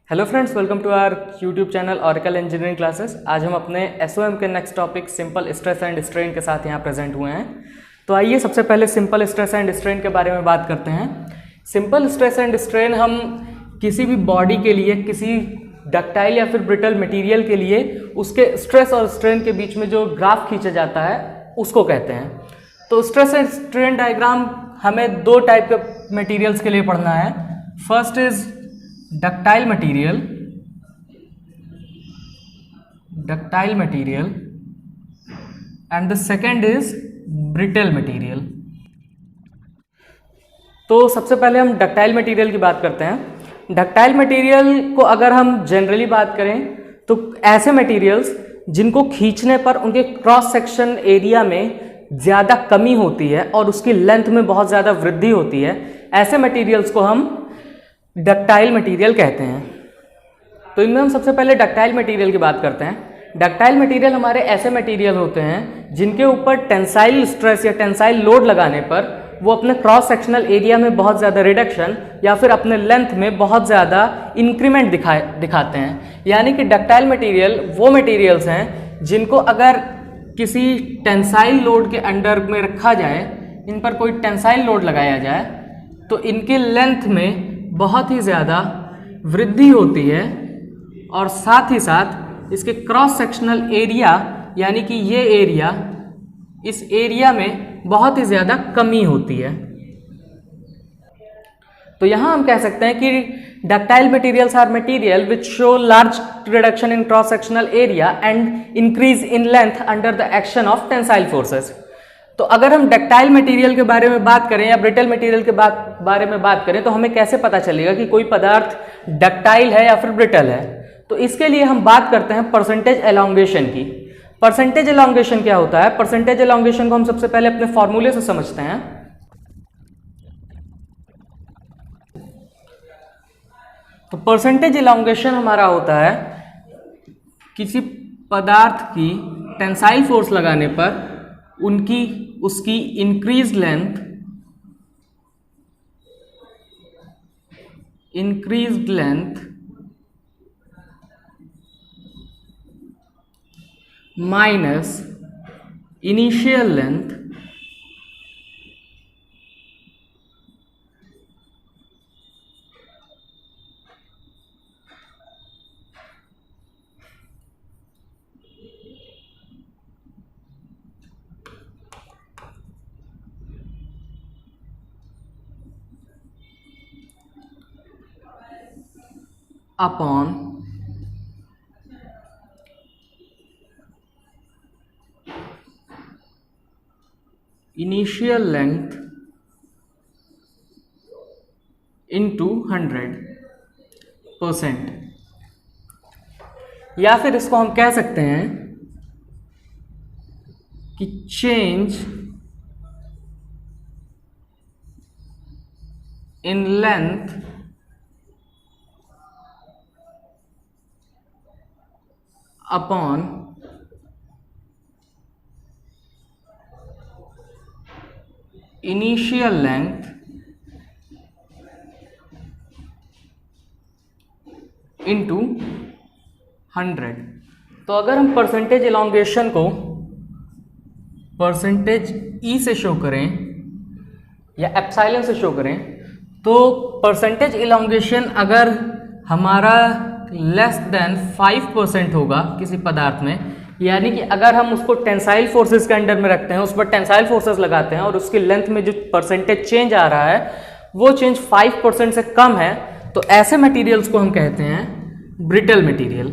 Hello friends, welcome to our YouTube channel Oracle engineering classes. आज हम अपने SOM के next topic simple stress and strain के साथ यहाँ प्रेजेंट हुए हैं। तो आइए सबसे पहले सिंपल स्ट्रेस एंड स्ट्रेन के बारे में बात करते हैं। सिंपल स्ट्रेस एंड स्ट्रेन हम किसी भी बॉडी के लिए, किसी डक्टाइल या फिर ब्रिटल मटेरियल के लिए उसके स्ट्रेस और स्ट्रेन के बीच में जो ग्राफ खींचा जाता है उसको कहते हैं। तो स्ट्रेस एंड स्ट्रेन डायग्राम हमें दो टाइप के मटेरियल्स के लिए पढ़ना है। First is ductile material and the second is brittle material। तो सबसे पहले हम डक्टाइल मटेरियल की बात करते हैं। डक्टाइल मटेरियल को अगर हम जनरली बात करें तो ऐसे मटेरियल्स जिनको खींचने पर उनके क्रॉस सेक्शन एरिया में ज़्यादा कमी होती है और उसकी लेंथ में बहुत ज़्यादा वृद्धि होती है, ऐसे मटेरियल्स को हम डक्टाइल मटेरियल कहते हैं। तो इनमें हम सबसे पहले डक्टाइल मटेरियल की बात करते हैं। डक्टाइल मटेरियल हमारे ऐसे मटेरियल होते हैं जिनके ऊपर टेंसाइल स्ट्रेस या टेंसाइल लोड लगाने पर वो अपने क्रॉस सेक्शनल एरिया में बहुत ज़्यादा रिडक्शन या फिर अपने लेंथ में बहुत ज़्यादा इंक्रीमेंट दिखाते हैं। यानी कि डक्टाइल मटेरियल वो मटेरियल्स हैं जिनको अगर किसी टेंसाइल लोड के अंडर में रखा जाए, इन पर कोई टेंसाइल लोड लगाया जाए तो इनके लेंथ में बहुत ही ज़्यादा वृद्धि होती है और साथ ही साथ इसके क्रॉस सेक्शनल एरिया यानी कि ये एरिया, इस एरिया में बहुत ही ज़्यादा कमी होती है। तो यहाँ हम कह सकते हैं कि ductile materials are material which show large reduction in cross sectional area and increase in length under the action of tensile forces. तो अगर हम डक्टाइल मटेरियल के बारे में बात करें या ब्रिटल मटेरियल के बारे में बात करें तो हमें कैसे पता चलेगा कि कोई पदार्थ डक्टाइल है या फिर ब्रिटल है? तो इसके लिए हम बात करते हैं परसेंटेज एलोंगेशन की। परसेंटेज एलोंगेशन क्या होता है? परसेंटेज एलोंगेशन को हम सबसे पहले अपने फॉर्मूले से समझते हैं। तो परसेंटेज एलोंगेशन हमारा होता है किसी पदार्थ की टेंसाइल फोर्स लगाने पर उसकी increase length minus initial length upon initial length into 100%। या फिर इसको हम कह सकते हैं कि change in length upon initial length into 100। तो अगर हम परसेंटेज एलोंगेशन को परसेंटेज ई से शो करें या एप्सिलॉन से शो करें तो परसेंटेज एलोंगेशन अगर हमारा लेस देन 5% होगा किसी पदार्थ में, यानी कि अगर हम उसको टेंसाइल फोर्सेस के अंडर में रखते हैं, उस पर टेंसाइल फोर्सेस लगाते हैं और उसकी लेंथ में जो परसेंटेज चेंज आ रहा है वो चेंज 5% से कम है, तो ऐसे मटेरियल्स को हम कहते हैं ब्रिटल मटेरियल।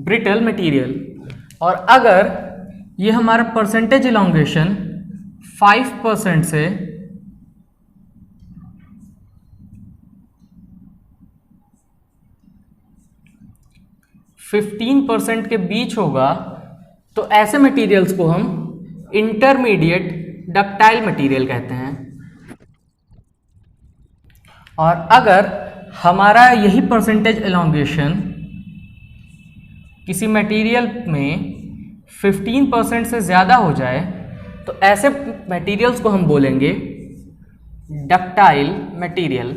Brittle material. और अगर ये हमारा परसेंटेज एलोंगेशन 5% से 15% के बीच होगा तो ऐसे मटेरियल्स को हम इंटरमीडिएट डक्टाइल मटेरियल कहते हैं। और अगर हमारा यही परसेंटेज एलोंगेशन किसी मटेरियल में 15% से ज़्यादा हो जाए तो ऐसे मटेरियल्स को हम बोलेंगे डक्टाइल मटेरियल।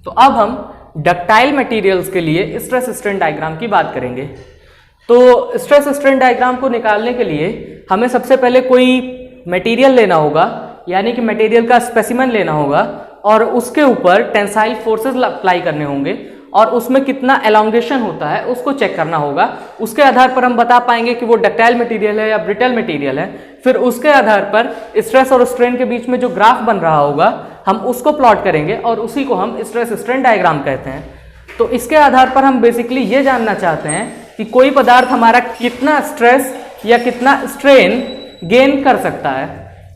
तो अब हम डक्टाइल मटेरियल्स के लिए स्ट्रेस स्ट्रेन डायग्राम की बात करेंगे। तो स्ट्रेस स्ट्रेन डायग्राम को निकालने के लिए हमें सबसे पहले कोई मटेरियल लेना होगा, यानी कि मटेरियल का स्पेसिमेन लेना होगा और उसके ऊपर टेंसाइल फोर्सेस अप्लाई करने होंगे और उसमें कितना एलोंगेशन होता है उसको चेक करना होगा। उसके आधार पर हम बता पाएंगे कि वो डक्टाइल मटेरियल है या ब्रिटल मटेरियल है। फिर उसके आधार पर स्ट्रेस और स्ट्रेन के बीच में जो ग्राफ बन रहा होगा हम उसको प्लॉट करेंगे और उसी को हम स्ट्रेस स्ट्रेन डायग्राम कहते हैं। तो इसके आधार पर हम बेसिकली ये जानना चाहते हैं कि कोई पदार्थ हमारा कितना स्ट्रेस या कितना स्ट्रेन गेन कर सकता है,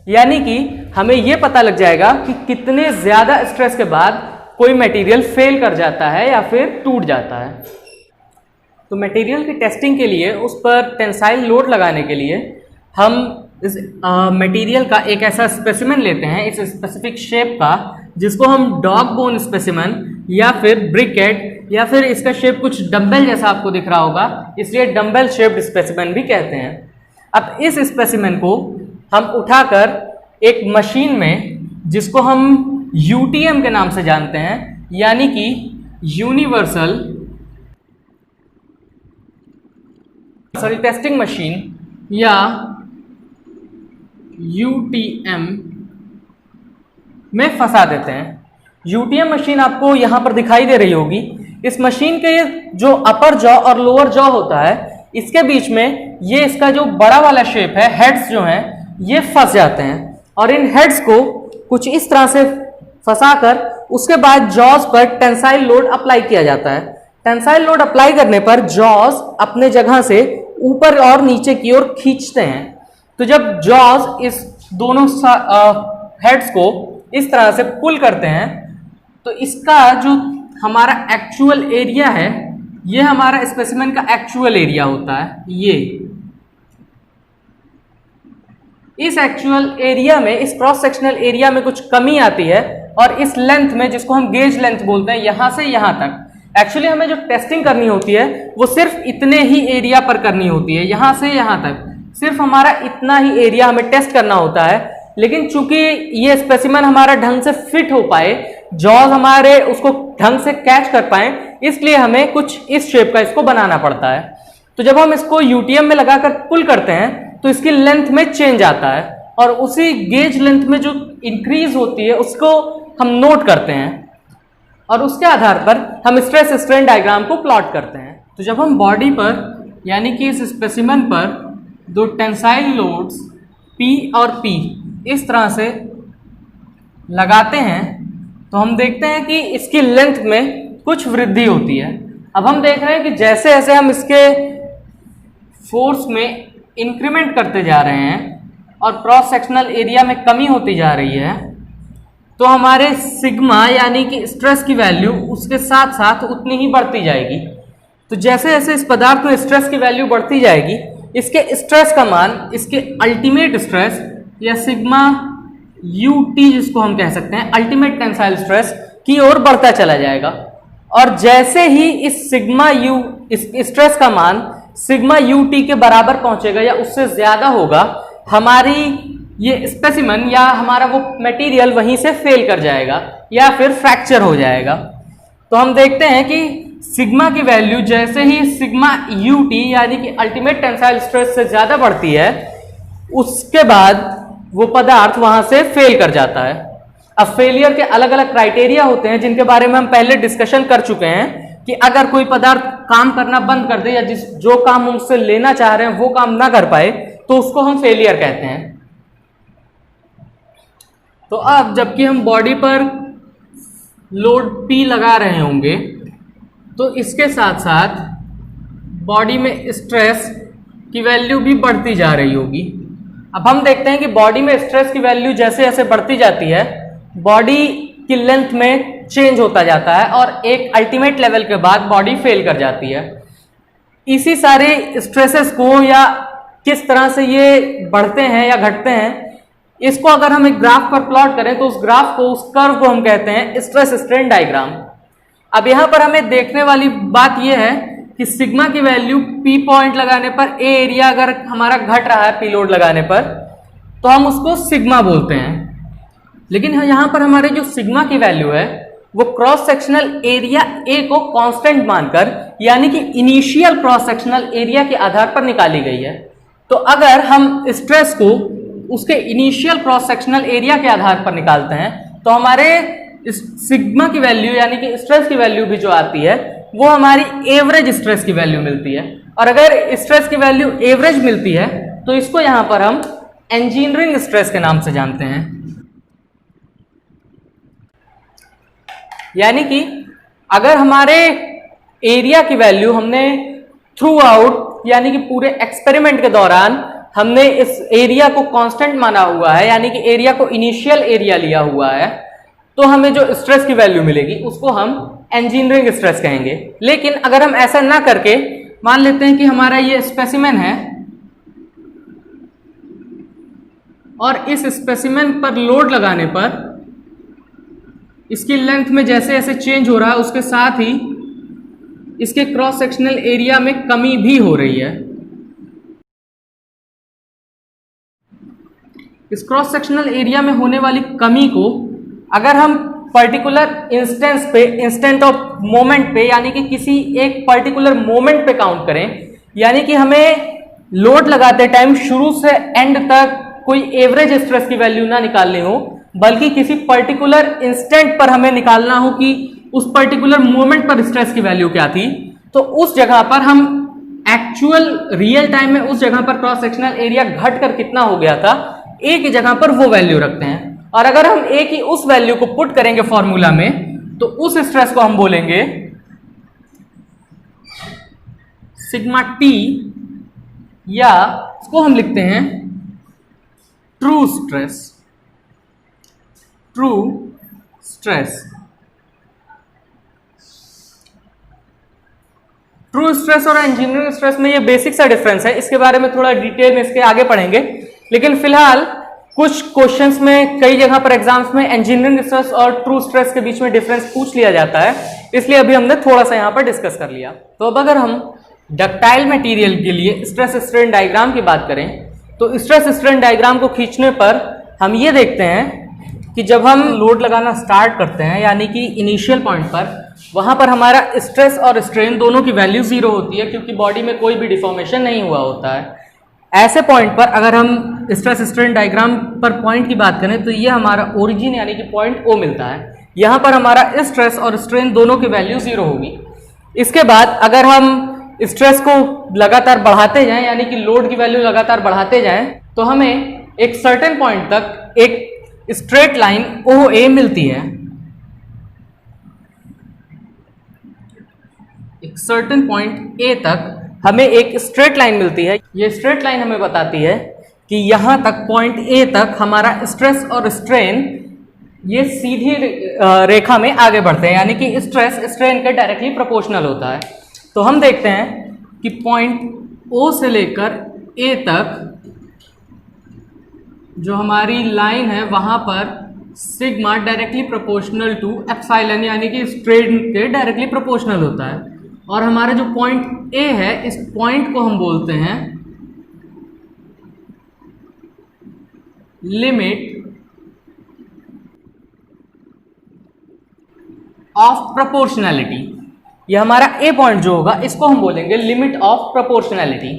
यानी कि हमें यह पता लग जाएगा कि कितने ज्यादा स्ट्रेस के बाद कोई मटेरियल फेल कर जाता है या फिर टूट जाता है। तो मटेरियल की टेस्टिंग के लिए उस पर टेंसाइल लोड लगाने के लिए हम इस मटेरियल का एक ऐसा स्पेसिमेन लेते हैं इस स्पेसिफिक शेप का, जिसको हम डॉग बोन स्पेसिमेन या फिर ब्रिकेट या फिर इसका शेप कुछ डंबल जैसा आपको दिख रहा होगा, इसलिए डंबल शेप्ड स्पेसिमेन भी कहते हैं। अब इस स्पेसिमेन को हम उठाकर एक मशीन में, जिसको हम यूटीएम के नाम से जानते हैं, यानी कि यूनिवर्सल टेस्टिंग मशीन या यूटीएम में फंसा देते हैं। यूटीएम मशीन आपको यहां पर दिखाई दे रही होगी। इस मशीन के जो अपर जॉ और लोअर जॉ होता है, इसके बीच में ये इसका जो बड़ा वाला शेप है, हेड्स जो हैं ये फंस जाते हैं और इन हेड्स को कुछ इस तरह से फंसाकर उसके बाद जॉज पर टेंसाइल लोड अप्लाई किया जाता है। टेंसाइल लोड अप्लाई करने पर जॉज अपने जगह से ऊपर और नीचे की ओर खींचते हैं। तो जब जॉज इस दोनों हेड्स को इस तरह से पुल करते हैं तो इसका जो हमारा एक्चुअल एरिया है, ये हमारा स्पेसिमेन का एक्चुअल एरिया होता है। ये इस एक्चुअल एरिया में, इस क्रॉस सेक्शनल एरिया में कुछ कमी आती है और इस लेंथ में, जिसको हम गेज लेंथ बोलते हैं, यहां से यहां तक एक्चुअली हमें जो टेस्टिंग करनी होती है वो सिर्फ इतने ही एरिया पर करनी होती है, यहां से यहां तक सिर्फ हमारा इतना ही एरिया हमें टेस्ट करना होता है। लेकिन चूंकि ये स्पेसिमेन हमारा ढंग से फिट हो पाए, जॉज हमारे उसको ढंग से कैच कर पाए, इसलिए हमें कुछ इस शेप का इसको बनाना पड़ता है। तो जब हम इसको यूटीएम में लगाकर पुल करते हैं तो इसकी लेंथ में चेंज आता है और उसी गेज लेंथ में जो इंक्रीज होती है उसको हम नोट करते हैं और उसके आधार पर हम स्ट्रेस स्ट्रेन डायग्राम को प्लॉट करते हैं। तो जब हम बॉडी पर, यानी कि इस स्पेसिमेन पर दो टेंसाइल लोड्स P और P इस तरह से लगाते हैं तो हम देखते हैं कि इसकी लेंथ में कुछ वृद्धि होती है। अब हम देख रहे हैं कि जैसे जैसे हम इसके फोर्स में इंक्रीमेंट करते जा रहे हैं और क्रॉस सेक्शनल एरिया में कमी होती जा रही है, तो हमारे सिग्मा यानी कि स्ट्रेस की वैल्यू उसके साथ साथ उतनी ही बढ़ती जाएगी। तो जैसे जैसे इस पदार्थ में स्ट्रेस की वैल्यू बढ़ती जाएगी, इसके स्ट्रेस का मान, इसके अल्टीमेट स्ट्रेस या सिग्मा यूटी जिसको हम कह सकते हैं, अल्टीमेट टेंसाइल स्ट्रेस की ओर बढ़ता चला जाएगा। और जैसे ही इस सिग्मा यू, इस स्ट्रेस का मान सिग्मा यूटी के बराबर पहुंचेगा या उससे ज्यादा होगा, हमारी ये स्पेसिमेन या हमारा वो मटेरियल वहीं से फेल कर जाएगा या फिर फ्रैक्चर हो जाएगा। तो हम देखते हैं कि सिग्मा की वैल्यू जैसे ही सिग्मा यूटी यानी कि अल्टीमेट टेंसाइल स्ट्रेस से ज्यादा बढ़ती है, उसके बाद वो पदार्थ वहां से फेल कर जाता है। अब फेलियर के अलग अलग क्राइटेरिया होते हैं जिनके बारे में हम पहले डिस्कशन कर चुके हैं कि अगर कोई पदार्थ काम करना बंद कर दे या जो काम हम उससे लेना चाह रहे हैं वो काम ना कर पाए तो उसको हम फेलियर कहते हैं। तो अब जबकि हम बॉडी पर लोड P लगा रहे होंगे तो इसके साथ साथ बॉडी में स्ट्रेस की वैल्यू भी बढ़ती जा रही होगी। अब हम देखते हैं कि बॉडी में स्ट्रेस की वैल्यू जैसे जैसे बढ़ती जाती है, बॉडी की लेंथ में चेंज होता जाता है और एक अल्टीमेट लेवल के बाद बॉडी फेल कर जाती है। इसी सारे स्ट्रेसेस को या किस तरह से ये बढ़ते हैं या घटते हैं, इसको अगर हम एक ग्राफ पर प्लॉट करें तो उस ग्राफ को, उस कर्व को हम कहते हैं स्ट्रेस स्ट्रेन डायग्राम। अब यहां पर हमें देखने वाली बात यह है कि सिग्मा की वैल्यू पी पॉइंट लगाने पर, ए एरिया अगर हमारा घट रहा है पी लोड लगाने पर, तो हम उसको सिग्मा बोलते हैं। लेकिन यहां पर हमारे जो सिग्मा की वैल्यू है वो क्रॉस सेक्शनल एरिया ए को कांस्टेंट मानकर, यानी कि इनिशियल क्रॉस सेक्शनल एरिया के आधार पर निकाली गई है। तो अगर हम स्ट्रेस को उसके इनिशियल क्रॉस सेक्शनल एरिया के आधार पर निकालते हैं तो हमारे सिग्मा की वैल्यू यानी कि स्ट्रेस की वैल्यू भी जो आती है वो हमारी एवरेज स्ट्रेस की वैल्यू मिलती है। और अगर स्ट्रेस की वैल्यू एवरेज मिलती है तो इसको यहां पर हम इंजीनियरिंग स्ट्रेस के नाम से जानते हैं। यानी कि अगर हमारे एरिया की वैल्यू हमने थ्रू आउट, यानी कि पूरे एक्सपेरिमेंट के दौरान हमने इस एरिया को कांस्टेंट माना हुआ है, यानी कि एरिया को इनिशियल एरिया लिया हुआ है, तो हमें जो स्ट्रेस की वैल्यू मिलेगी उसको हम इंजीनियरिंग स्ट्रेस कहेंगे। लेकिन अगर हम ऐसा ना करके मान लेते हैं कि हमारा ये स्पेसिमेन है और इस स्पेसिमेन पर लोड लगाने पर इसकी लेंथ में जैसे जैसे चेंज हो रहा है उसके साथ ही इसके क्रॉस सेक्शनल एरिया में कमी भी हो रही है। इस क्रॉस सेक्शनल एरिया में होने वाली कमी को अगर हम पर्टिकुलर इंस्टेंस पे, इंस्टेंट ऑफ मोमेंट पे, यानी कि किसी एक पर्टिकुलर मोमेंट पे काउंट करें, यानी कि हमें लोड लगाते टाइम शुरू से एंड तक कोई एवरेज स्ट्रेस की वैल्यू ना निकालनी हो, बल्कि किसी पर्टिकुलर इंस्टेंट पर हमें निकालना हो कि उस पर्टिकुलर मोमेंट पर स्ट्रेस की वैल्यू क्या थी, तो उस जगह पर हम एक्चुअल रियल टाइम में उस जगह पर क्रॉस सेक्शनल एरिया घट कर कितना हो गया था, ए की जगह पर वो वैल्यू रखते हैं। और अगर हम ए की उस वैल्यू को पुट करेंगे फॉर्मूला में तो उस स्ट्रेस को हम बोलेंगे सिग्मा टी, या इसको हम लिखते हैं true stress. True stress, true stress और इंजीनियरिंग स्ट्रेस में ये बेसिक सा डिफरेंस है, इसके बारे में थोड़ा डिटेल में इसके आगे पढ़ेंगे। लेकिन फिलहाल कुछ क्वेश्चंस में, कई जगह पर एग्जाम्स में इंजीनियरिंग स्ट्रेस और ट्रू स्ट्रेस के बीच में डिफरेंस पूछ लिया जाता है, इसलिए अभी हमने थोड़ा सा यहां पर डिस्कस कर लिया। तो अब अगर हम डक्टाइल मटेरियल के लिए स्ट्रेस स्ट्रेन डायग्राम की बात करें तो स्ट्रेस स्ट्रेन डायग्राम को खींचने पर हम ये देखते हैं कि जब हम लोड लगाना स्टार्ट करते हैं, यानी कि इनिशियल पॉइंट पर, वहां पर हमारा स्ट्रेस और स्ट्रेन दोनों की वैल्यू जीरो होती है, क्योंकि बॉडी में कोई भी डिफॉर्मेशन नहीं हुआ होता है। ऐसे पॉइंट पर अगर हम स्ट्रेस स्ट्रेन डायग्राम पर पॉइंट की बात करें तो ये हमारा ओरिजिन यानी कि पॉइंट ओ मिलता है। यहाँ पर हमारा स्ट्रेस और स्ट्रेन दोनों की वैल्यू जीरो होगी। इसके बाद अगर हम स्ट्रेस को लगातार बढ़ाते जाएं, यानी कि लोड की वैल्यू लगातार बढ़ाते जाएं, तो हमें एक सर्टेन पॉइंट तक एक स्ट्रेट लाइन ओ ए मिलती है। एक सर्टेन पॉइंट ए तक हमें एक स्ट्रेट लाइन मिलती है। ये स्ट्रेट लाइन हमें बताती है कि यहां तक, पॉइंट ए तक, हमारा स्ट्रेस और स्ट्रेन ये सीधी रेखा में आगे बढ़ते हैं, यानी कि स्ट्रेस स्ट्रेन के डायरेक्टली प्रोपोर्शनल होता है। तो हम देखते हैं कि पॉइंट ओ से लेकर ए तक जो हमारी लाइन है वहां पर sigma directly proportional to epsilon, यानी कि स्ट्रेन के डायरेक्टली प्रोपोर्शनल होता है। और हमारा जो पॉइंट ए है, इस पॉइंट को हम बोलते हैं लिमिट ऑफ प्रोपोर्शनैलिटी। ये हमारा ए पॉइंट जो होगा इसको हम बोलेंगे लिमिट ऑफ प्रोपोर्शनैलिटी।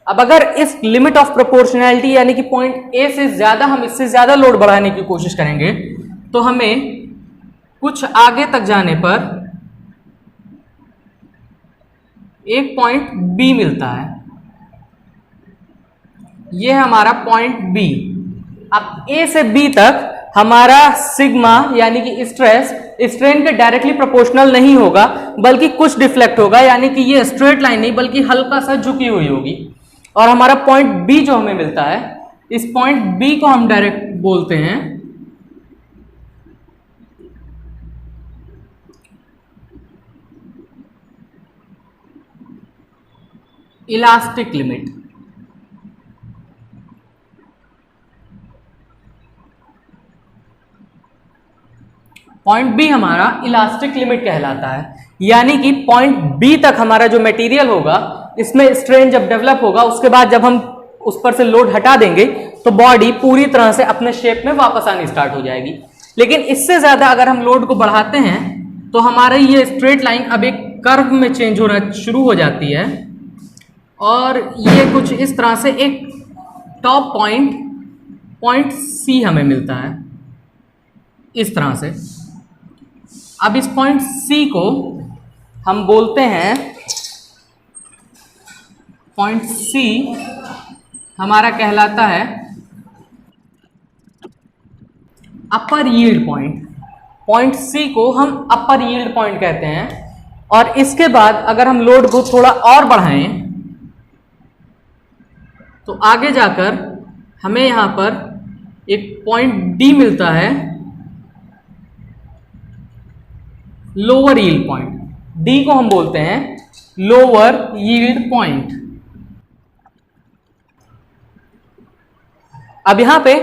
अब अगर इस लिमिट ऑफ प्रोपोर्शनैलिटी यानी कि पॉइंट ए से ज्यादा हम इससे ज्यादा लोड बढ़ाने की कोशिश करेंगे तो हमें कुछ आगे तक जाने पर एक पॉइंट बी मिलता है। यह हमारा पॉइंट बी। अब ए से बी तक हमारा सिग्मा यानी कि स्ट्रेस स्ट्रेन के डायरेक्टली प्रोपोर्शनल नहीं होगा, बल्कि कुछ डिफ्लेक्ट होगा, यानी कि ये स्ट्रेट लाइन नहीं बल्कि हल्का सा झुकी हुई होगी। और हमारा पॉइंट बी जो हमें मिलता है, इस पॉइंट बी को हम डायरेक्ट बोलते हैं इलास्टिक लिमिट। पॉइंट बी हमारा इलास्टिक लिमिट कहलाता है, यानी कि पॉइंट बी तक हमारा जो मटेरियल होगा इसमें स्ट्रेन जब डेवलप होगा, उसके बाद जब हम उस पर से लोड हटा देंगे तो बॉडी पूरी तरह से अपने शेप में वापस आनी स्टार्ट हो जाएगी। लेकिन इससे ज्यादा अगर हम लोड को बढ़ाते हैं तो हमारे ये स्ट्रेट लाइन अब एक कर्व में चेंज होना शुरू हो जाती है और ये कुछ इस तरह से एक टॉप पॉइंट सी हमें मिलता है इस तरह से। अब इस पॉइंट सी को हम बोलते हैं, पॉइंट सी हमारा कहलाता है अपर यील्ड पॉइंट। पॉइंट सी को हम अपर यील्ड पॉइंट कहते हैं। और इसके बाद अगर हम लोड को थोड़ा और बढ़ाएं तो आगे जाकर हमें यहां पर एक पॉइंट डी मिलता है, लोअर यील्ड पॉइंट। डी को हम बोलते हैं लोअर यील्ड पॉइंट। अब यहां पे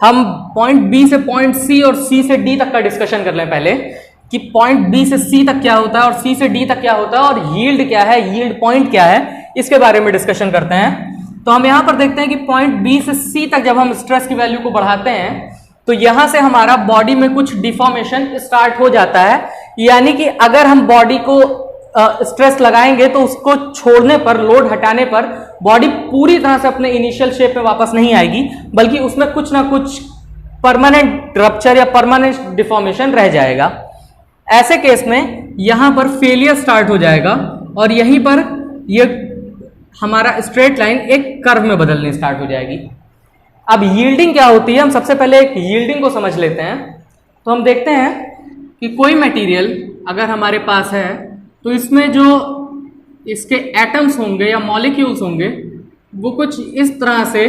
हम पॉइंट बी से पॉइंट सी और सी से डी तक का डिस्कशन कर लें पहले, कि पॉइंट बी से सी तक क्या होता है और सी से डी तक क्या होता है और यील्ड क्या है, यील्ड पॉइंट क्या है, इसके बारे में डिस्कशन करते हैं। तो हम यहां पर देखते हैं कि पॉइंट बी से सी तक जब हम स्ट्रेस की वैल्यू को बढ़ाते हैं तो यहां से हमारा बॉडी में कुछ डिफॉर्मेशन स्टार्ट हो जाता है, यानी कि अगर हम बॉडी को स्ट्रेस लगाएंगे तो उसको छोड़ने पर, लोड हटाने पर बॉडी पूरी तरह से अपने इनिशियल शेप में वापस नहीं आएगी, बल्कि उसमें कुछ ना कुछ परमानेंट रप्चर या परमानेंट डिफॉर्मेशन रह जाएगा। ऐसे केस में यहां पर फेलियर स्टार्ट हो जाएगा और यहीं पर यह हमारा स्ट्रेट लाइन एक कर्व में बदलनी स्टार्ट हो जाएगी। अब यील्डिंग क्या होती है, हम सबसे पहले एक यील्डिंग को समझ लेते हैं। तो हम देखते हैं कि कोई मटेरियल अगर हमारे पास है तो इसमें जो इसके एटम्स होंगे या मॉलिक्यूल्स होंगे वो कुछ इस तरह से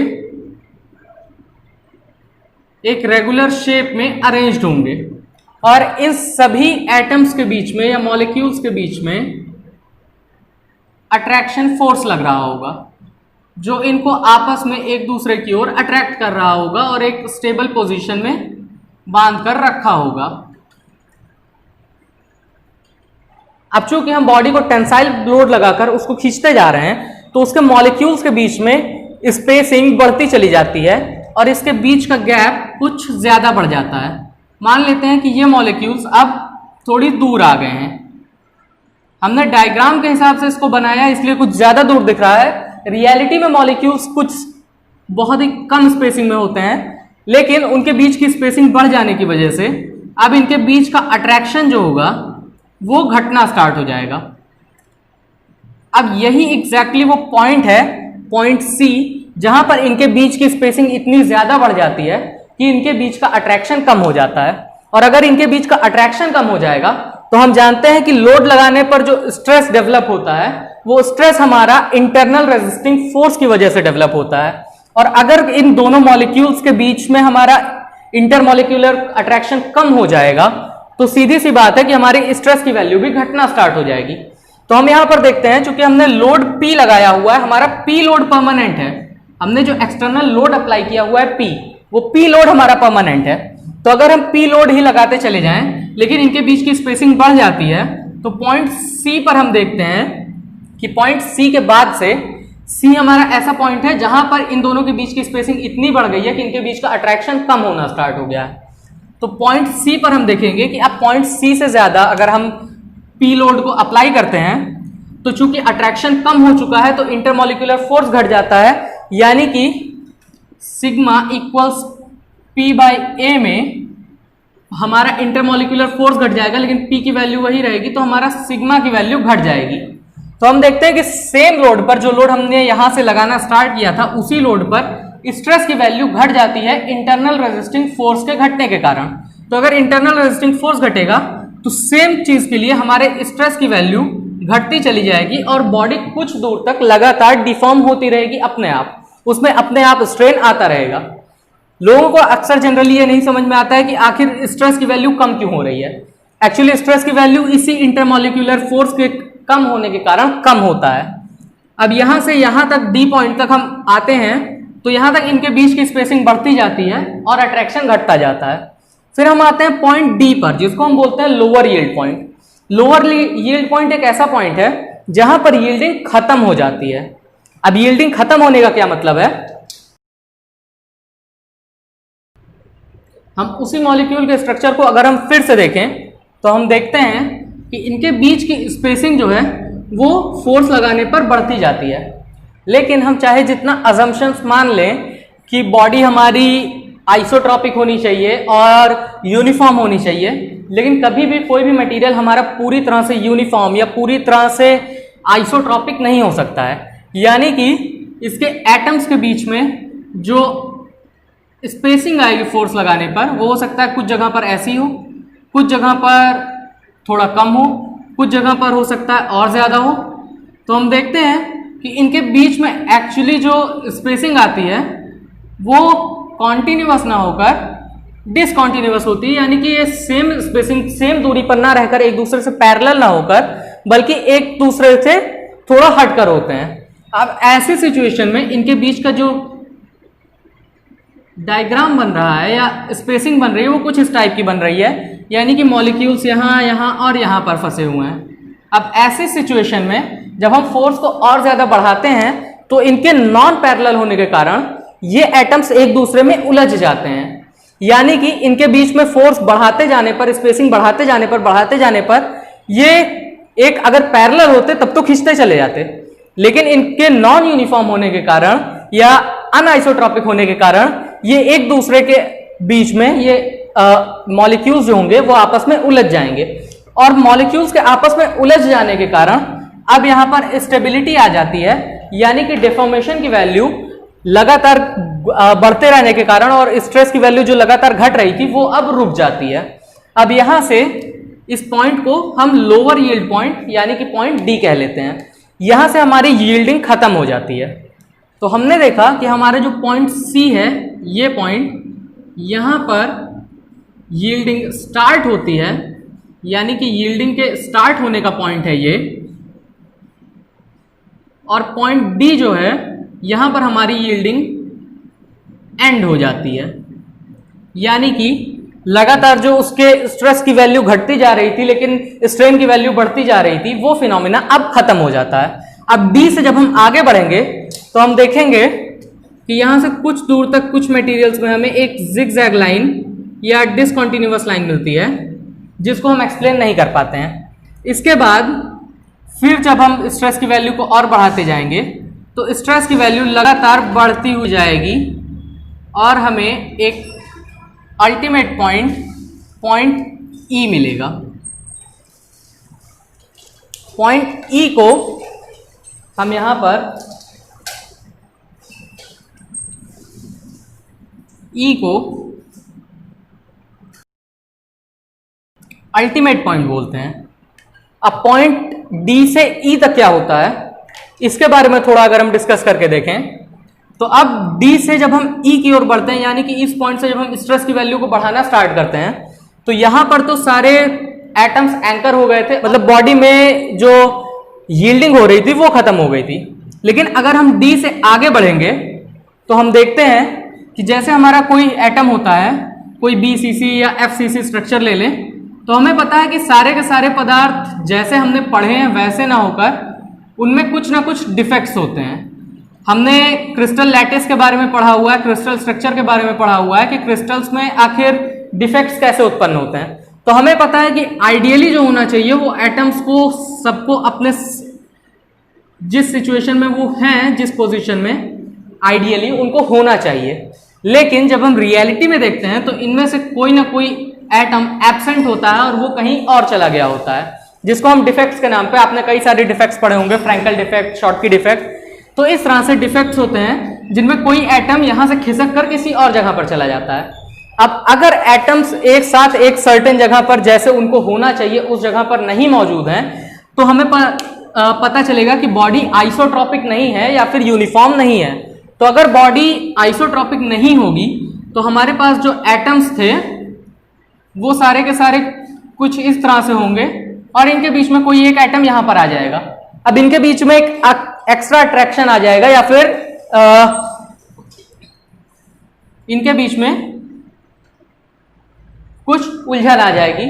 एक रेगुलर शेप में अरेंज्ड होंगे और इन सभी एटम्स के बीच में या मॉलिक्यूल्स के बीच में अट्रैक्शन फोर्स लग रहा होगा जो इनको आपस में एक दूसरे की ओर अट्रैक्ट कर रहा होगा और एक स्टेबल पोजीशन में बांध कर रखा होगा। अब चूंकि हम बॉडी को टेंसाइल लोड लगाकर उसको खींचते जा रहे हैं तो उसके मॉलिक्यूल्स के बीच में स्पेसिंग बढ़ती चली जाती है और इसके बीच का गैप कुछ ज्यादा बढ़ जाता है। मान लेते हैं कि ये मॉलिक्यूल्स अब थोड़ी दूर आ गए हैं। हमने डायग्राम के हिसाब से इसको बनाया इसलिए कुछ ज्यादा दूर दिख रहा है, रियलिटी में मॉलिक्यूल्स कुछ बहुत ही कम स्पेसिंग में होते हैं, लेकिन उनके बीच की स्पेसिंग बढ़ जाने की वजह से अब इनके बीच का अट्रैक्शन जो होगा वो घटना स्टार्ट हो जाएगा। अब यही एग्जैक्टली वो पॉइंट है, पॉइंट सी, जहां पर इनके बीच की स्पेसिंग इतनी ज्यादा बढ़ जाती है कि इनके बीच का अट्रैक्शन कम हो जाता है। और अगर इनके बीच का अट्रैक्शन कम हो जाएगा तो हम जानते हैं कि लोड लगाने पर जो स्ट्रेस डेवलप होता है वो स्ट्रेस हमारा इंटरनल रेजिस्टिंग फोर्स की वजह से डेवलप होता है। और अगर इन दोनों मॉलिक्यूल्स के बीच में हमारा इंटरमॉलिक्यूलर अट्रैक्शन कम हो जाएगा तो सीधी सी बात है कि हमारी स्ट्रेस की वैल्यू भी घटना स्टार्ट हो जाएगी। तो हम यहां पर देखते हैं, चूंकि हमने लोड P लगाया हुआ है, हमारा P लोड परमानेंट है। हमने जो एक्सटर्नल लोड अप्लाई किया हुआ है P, वो P लोड हमारा परमानेंट है। तो अगर हम P लोड ही लगाते चले जाएं लेकिन इनके बीच की स्पेसिंग बढ़ जाती है तो पॉइंट C पर हम देखते हैं कि पॉइंट C के बाद से C हमारा ऐसा पॉइंट है जहां पर इन दोनों के बीच की स्पेसिंग इतनी बढ़ गई है कि इनके बीच का अट्रैक्शन कम होना स्टार्ट हो गया है। तो पॉइंट C पर हम देखेंगे कि अब पॉइंट C से ज्यादा अगर हम P लोड को अप्लाई करते हैं तो चूंकि अट्रैक्शन कम हो चुका है तो इंटरमॉलिक्यूलर फोर्स घट जाता है, यानी कि sigma equals P by A में हमारा इंटरमॉलिक्यूलर फोर्स घट जाएगा, लेकिन P की वैल्यू वही रहेगी तो हमारा सिग्मा की वैल्यू घट जाएगी। तो हम देखते हैं कि सेम लोड पर, जो लोड हमने यहां से लगाना स्टार्ट किया था, उसी लोड पर स्ट्रेस की वैल्यू घट जाती है इंटरनल रेजिस्टिंग फोर्स के घटने के कारण। तो अगर इंटरनल रेजिस्टिंग फोर्स घटेगा तो सेम चीज के लिए हमारे स्ट्रेस की वैल्यू घटती चली जाएगी और बॉडी कुछ दूर तक लगातार डिफॉर्म होती रहेगी अपने आप, उसमें अपने आप स्ट्रेन आता रहेगा। लोगों को अक्सर जनरली ये नहीं समझ में आता है कि आखिर स्ट्रेस की वैल्यू कम क्यों हो रही है। एक्चुअली स्ट्रेस की वैल्यू इसी इंटरमॉलिक्यूलर फोर्स के कम होने के कारण कम होता है। अब यहां से यहां तक डी पॉइंट तक हम आते हैं तो यहां तक इनके बीच की स्पेसिंग बढ़ती जाती है और अट्रैक्शन घटता जाता है। फिर हम आते हैं पॉइंट डी पर, जिसको हम बोलते हैं lower yield point. Lower yield point एक ऐसा पॉइंट है जहां पर यील्डिंग खत्म हो जाती है। अब यील्डिंग खत्म होने का क्या मतलब है, हम उसी मॉलिक्यूल के स्ट्रक्चर को अगर हम फिर से देखें तो हम देखते हैं कि इनके बीच की स्पेसिंग जो है वो फोर्स लगाने पर बढ़ती जाती है। लेकिन हम चाहे जितना अजम्पशंस मान लें कि बॉडी हमारी आइसोट्रॉपिक होनी चाहिए और यूनिफॉर्म होनी चाहिए, लेकिन कभी भी कोई भी मटेरियल हमारा पूरी तरह से यूनिफॉर्म या पूरी तरह से आइसोट्रॉपिक नहीं हो सकता है। यानी कि इसके एटम्स के बीच में जो स्पेसिंग आएगी फोर्स लगाने पर, वो हो सकता है कुछ जगह पर ऐसी हो, कुछ जगह पर थोड़ा कम हो, कुछ जगह पर हो सकता है और ज़्यादा हो। तो हम देखते हैं कि इनके बीच में एक्चुअली जो स्पेसिंग आती है वो कॉन्टिन्यूअस ना होकर डिसकॉन्टिन्यूअस होती है, यानी कि ये सेम स्पेसिंग सेम दूरी पर ना रहकर एक दूसरे से पैरेलल ना होकर बल्कि एक दूसरे से थोड़ा हटकर होते हैं। अब ऐसी सिचुएशन में इनके बीच का जो डायग्राम बन रहा है या स्पेसिंग बन रही है वो कुछ इस टाइप की बन रही है, यानी कि मॉलिक्यूल्स यहाँ यहाँ और यहाँ पर फंसे हुए हैं। अब ऐसी सिचुएशन में जब हम फोर्स को और ज्यादा बढ़ाते हैं तो इनके नॉन पैरेलल होने के कारण ये एटम्स एक दूसरे में उलझ जाते हैं। यानी कि इनके बीच में फोर्स बढ़ाते जाने पर, स्पेसिंग बढ़ाते जाने पर ये एक अगर पैरेलल होते तब तो खींचते चले जाते, लेकिन इनके नॉन यूनिफॉर्म होने के कारण या अनआइसोट्रॉपिक होने के कारण ये एक दूसरे के बीच में ये मॉलिक्यूल्स जो होंगे वो आपस में उलझ जाएंगे, और मॉलिक्यूल्स के आपस में उलझ जाने के कारण अब यहां पर स्टेबिलिटी आ जाती है, यानी कि डिफॉर्मेशन की वैल्यू लगातार बढ़ते रहने के कारण और स्ट्रेस की वैल्यू जो लगातार घट रही थी वो अब रुक जाती है। अब यहां से इस पॉइंट को हम लोअर यील्ड पॉइंट यानी कि पॉइंट डी कह लेते हैं। यहां से हमारी यील्डिंग खत्म हो जाती है। तो हमने देखा कि हमारे जो पॉइंट सी है, ये पॉइंट यहां पर यील्डिंग स्टार्ट होती है, यानी कि यील्डिंग के स्टार्ट होने का पॉइंट है ये, और पॉइंट डी जो है यहां पर हमारी यील्डिंग एंड हो जाती है। यानी कि लगातार जो उसके स्ट्रेस की वैल्यू घटती जा रही थी लेकिन स्ट्रेन की वैल्यू बढ़ती जा रही थी, वो फिनोमिना अब खत्म हो जाता है। अब डी से जब हम आगे बढ़ेंगे तो हम देखेंगे कि यहां से कुछ दूर तक कुछ मटेरियल्स में हमें एक जिगजैग लाइन या डिसकंटिन्यूअस लाइन मिलती है, जिसको हम एक्सप्लेन नहीं कर पाते हैं। इसके बाद फिर जब हम स्ट्रेस की वैल्यू को और बढ़ाते जाएंगे तो स्ट्रेस की वैल्यू लगातार बढ़ती हुई जाएगी और हमें एक अल्टीमेट पॉइंट ई मिलेगा। पॉइंट ई को हम यहां पर ई को अल्टीमेट पॉइंट बोलते हैं। अब पॉइंट डी से ई तक क्या होता है इसके बारे में थोड़ा अगर हम डिस्कस करके देखें तो अब डी से जब हम ई की ओर बढ़ते हैं, यानी कि इस पॉइंट से जब हम स्ट्रेस की वैल्यू को बढ़ाना स्टार्ट करते हैं, तो यहां पर तो सारे एटम्स एंकर हो गए थे, मतलब बॉडी में जो यील्डिंग हो रही थी वो खत्म हो गई थी। लेकिन अगर हम डी से आगे बढ़ेंगे तो हम देखते हैं कि जैसे हमारा कोई एटम होता है, कोई बीसीसी या एफसीसी स्ट्रक्चर ले लें, तो हमें पता है कि सारे के सारे पदार्थ जैसे हमने पढ़े हैं वैसे ना होकर उनमें कुछ ना कुछ डिफेक्ट्स होते हैं। हमने क्रिस्टल लैटिस के बारे में पढ़ा हुआ है, क्रिस्टल स्ट्रक्चर के बारे में पढ़ा हुआ है कि क्रिस्टल्स में आखिर डिफेक्ट्स कैसे उत्पन्न होते हैं। तो हमें पता है कि आइडियली जो होना चाहिए वो एटम्स को सबको अपने जिस सिचुएशन में वो हैं, जिस पोजीशन में आइडियली उनको होना चाहिए। लेकिन जब हम रियलिटी में देखते हैं तो इनमें से कोई ना कोई एटम एब्सेंट होता है और वो कहीं और चला गया होता है, जिसको हम डिफेक्ट्स के नाम पे, आपने कई सारे डिफेक्ट्स पढ़े होंगे, फ्रैंकल डिफेक्ट, शॉर्टकी डिफेक्ट। तो इस तरह से डिफेक्ट्स होते हैं जिनमें कोई एटम यहां से खिसक कर किसी और जगह पर चला जाता है। अब अगर एटम्स एक साथ एक सर्टेन जगह पर जैसे उनको होना चाहिए उस जगह पर नहीं मौजूद हैं, तो हमें पता चलेगा कि बॉडी आइसोट्रॉपिक नहीं है या फिर यूनिफॉर्म नहीं है। तो अगर बॉडी आइसोट्रॉपिक नहीं होगी तो हमारे पास जो एटम्स थे वो सारे के सारे कुछ इस तरह से होंगे और इनके बीच में कोई एक एटम यहां पर आ जाएगा। अब इनके बीच में एक एक्स्ट्रा अट्रैक्शन आ जाएगा या फिर इनके बीच में कुछ उलझन आ जाएगी,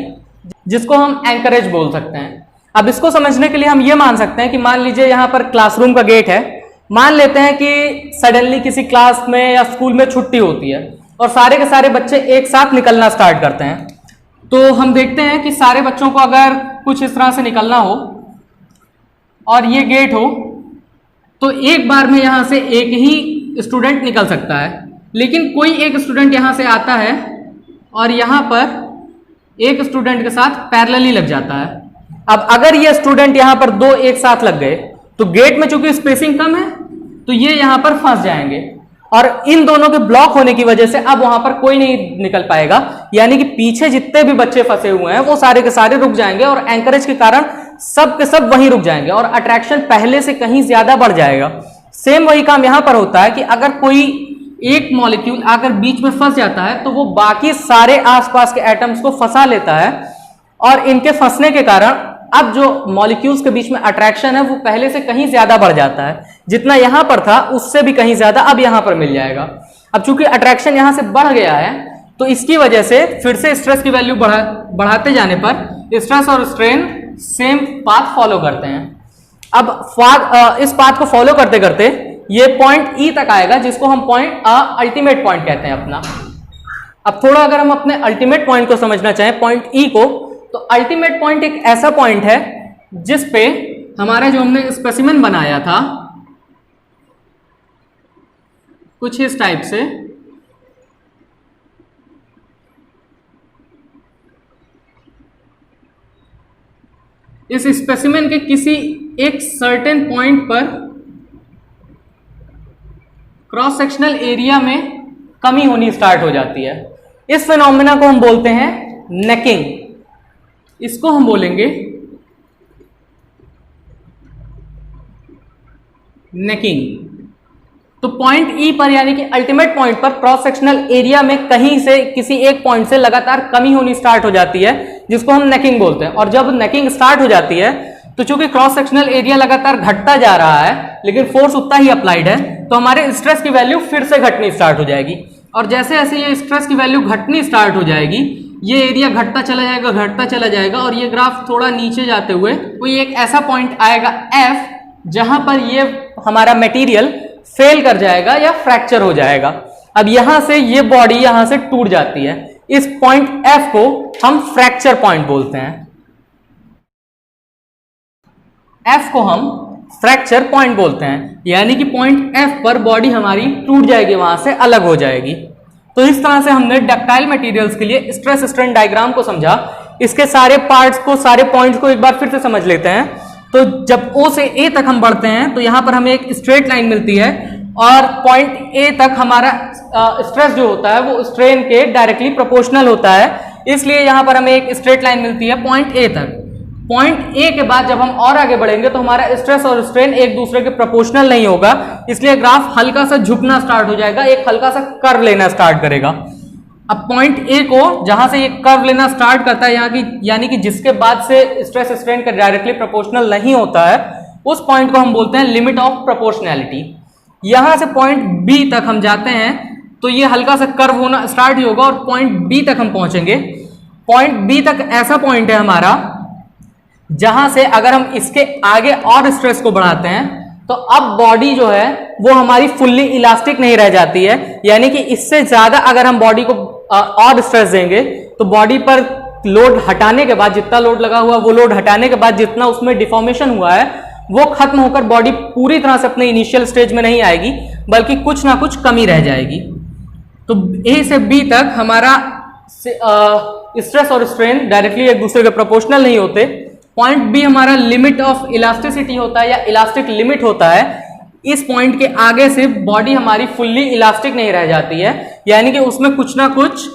जिसको हम एंकरेज बोल सकते हैं। अब इसको समझने के लिए हम ये मान सकते हैं कि मान लीजिए यहाँ पर क्लासरूम का गेट है, मान लेते हैं कि सडनली किसी क्लास में या स्कूल में छुट्टी होती है और सारे के सारे बच्चे एक साथ निकलना स्टार्ट करते हैं। तो हम देखते हैं कि सारे बच्चों को अगर कुछ इस तरह से निकलना हो और ये गेट हो, तो एक बार में यहाँ से एक ही स्टूडेंट निकल सकता है, लेकिन कोई एक स्टूडेंट यहाँ से आता है और यहाँ पर एक स्टूडेंट के साथ पैरेलली लग जाता है। अब अगर ये स्टूडेंट यहाँ पर दो एक साथ लग गए तो गेट में चूंकि स्पेसिंग कम है तो ये यहाँ पर फंस जाएंगे और इन दोनों के ब्लॉक होने की वजह से अब वहां पर कोई नहीं निकल पाएगा, यानी कि पीछे जितने भी बच्चे फंसे हुए हैं वो सारे के सारे रुक जाएंगे और एंकरेज के कारण सब के सब वहीं रुक जाएंगे और अट्रैक्शन पहले से कहीं ज्यादा बढ़ जाएगा। सेम वही काम यहां पर होता है कि अगर कोई एक मॉलिक्यूल आकर बीच में फंस जाता है तो वो बाकी सारे आसपास के एटम्स को फंसा लेता है और इनके फंसने के कारण अब जो मॉलिक्यूल्स के बीच में अट्रैक्शन है वो पहले से कहीं ज्यादा बढ़ जाता है। जितना यहां पर था उससे भी कहीं ज्यादा अब यहां पर मिल जाएगा। अब चूंकि अट्रैक्शन यहां से बढ़ गया है तो इसकी वजह से फिर से स्ट्रेस की वैल्यू बढ़ाते जाने पर स्ट्रेस और स्ट्रेन सेम पाथ फॉलो करते हैं। अब इस पाथ को फॉलो करते करते ये पॉइंट ई तक आएगा, जिसको हम पॉइंट अल्टीमेट पॉइंट कहते हैं अपना। अब थोड़ा अगर हम अपने अल्टीमेट पॉइंट को समझना चाहें, पॉइंट ई को, तो अल्टीमेट पॉइंट एक ऐसा पॉइंट है जिस पे हमारा जो हमने स्पेसिमेन बनाया था कुछ इस टाइप से, इस स्पेसिमेन के किसी एक सर्टेन पॉइंट पर क्रॉस सेक्शनल एरिया में कमी होनी स्टार्ट हो जाती है। इस फिनोमेना को हम बोलते हैं नेकिंग। इसको हम बोलेंगे नेकिंग। तो पॉइंट ई पर यानी कि अल्टीमेट पॉइंट पर क्रॉस सेक्शनल एरिया में कहीं से किसी एक पॉइंट से लगातार कमी होनी स्टार्ट हो जाती है, जिसको हम नेकिंग बोलते हैं। और जब नेकिंग स्टार्ट हो जाती है तो चूंकि क्रॉस सेक्शनल एरिया लगातार घटता जा रहा है लेकिन फोर्स उतना ही अप्लाइड है, तो हमारे स्ट्रेस की वैल्यू फिर से घटनी स्टार्ट हो जाएगी। और जैसे जैसे ये स्ट्रेस की वैल्यू घटनी स्टार्ट हो जाएगी, ये एरिया घटता चला जाएगा और ये ग्राफ थोड़ा नीचे जाते हुए कोई एक ऐसा पॉइंट आएगा एफ, जहां पर ये हमारा मटेरियल फेल कर जाएगा या फ्रैक्चर हो जाएगा। अब यहां से ये बॉडी यहां से टूट जाती है। इस पॉइंट एफ को हम फ्रैक्चर पॉइंट बोलते हैं। एफ को हम फ्रैक्चर पॉइंट बोलते हैं, यानी कि पॉइंट एफ पर बॉडी हमारी टूट जाएगी, वहां से अलग हो जाएगी। तो इस तरह से हमने डक्टाइल मटेरियल्स के लिए स्ट्रेस स्ट्रेन डायग्राम को समझा। इसके सारे पार्ट्स को, सारे पॉइंट्स को एक बार फिर से समझ लेते हैं। तो जब O से A तक हम बढ़ते हैं तो यहां पर हमें एक स्ट्रेट लाइन मिलती है और पॉइंट A तक हमारा स्ट्रेस जो होता है वो स्ट्रेन के डायरेक्टली प्रोपोर्शनल होता है, इसलिए यहां पर हमें एक स्ट्रेट लाइन मिलती है पॉइंट A तक। पॉइंट A के बाद जब हम और आगे बढ़ेंगे तो हमारा स्ट्रेस और स्ट्रेन एक दूसरे के प्रोपोर्शनल नहीं होगा, इसलिए ग्राफ हल्का सा झुकना स्टार्ट हो जाएगा, एक हल्का सा कर्व लेना स्टार्ट करेगा। अब पॉइंट A को जहां से ये कर्व लेना स्टार्ट करता है यहाँ की, यानी कि जिसके बाद से स्ट्रेस स्ट्रेन का डायरेक्टली प्रोपोर्शनल नहीं होता है, उस पॉइंट को हम बोलते हैं लिमिट ऑफ प्रोपोर्शनैलिटी। यहां से पॉइंट B तक हम जाते हैं तो ये हल्का सा कर्व होना स्टार्ट ही होगा और पॉइंट B तक हम पहुंचेंगे। पॉइंट B तक ऐसा पॉइंट है हमारा जहां से अगर हम इसके आगे और स्ट्रेस को बढ़ाते हैं तो अब बॉडी जो है वो हमारी फुल्ली इलास्टिक नहीं रह जाती है, यानी कि इससे ज्यादा अगर हम बॉडी को और स्ट्रेस देंगे तो बॉडी पर लोड हटाने के बाद, जितना लोड लगा हुआ वो लोड हटाने के बाद जितना उसमें डिफॉर्मेशन हुआ है वो खत्म होकर बॉडी पूरी तरह से अपने इनिशियल स्टेज में नहीं आएगी, बल्कि कुछ ना कुछ कमी रह जाएगी। तो A से B तक हमारा स्ट्रेस और स्ट्रेन डायरेक्टली एक दूसरे के प्रोपोर्शनल नहीं होते। पॉइंट B हमारा लिमिट ऑफ इलास्टिसिटी होता है या इलास्टिक लिमिट होता है। इस पॉइंट के आगे से बॉडी हमारी फुल्ली इलास्टिक नहीं रह जाती है, यानी कि उसमें कुछ ना कुछ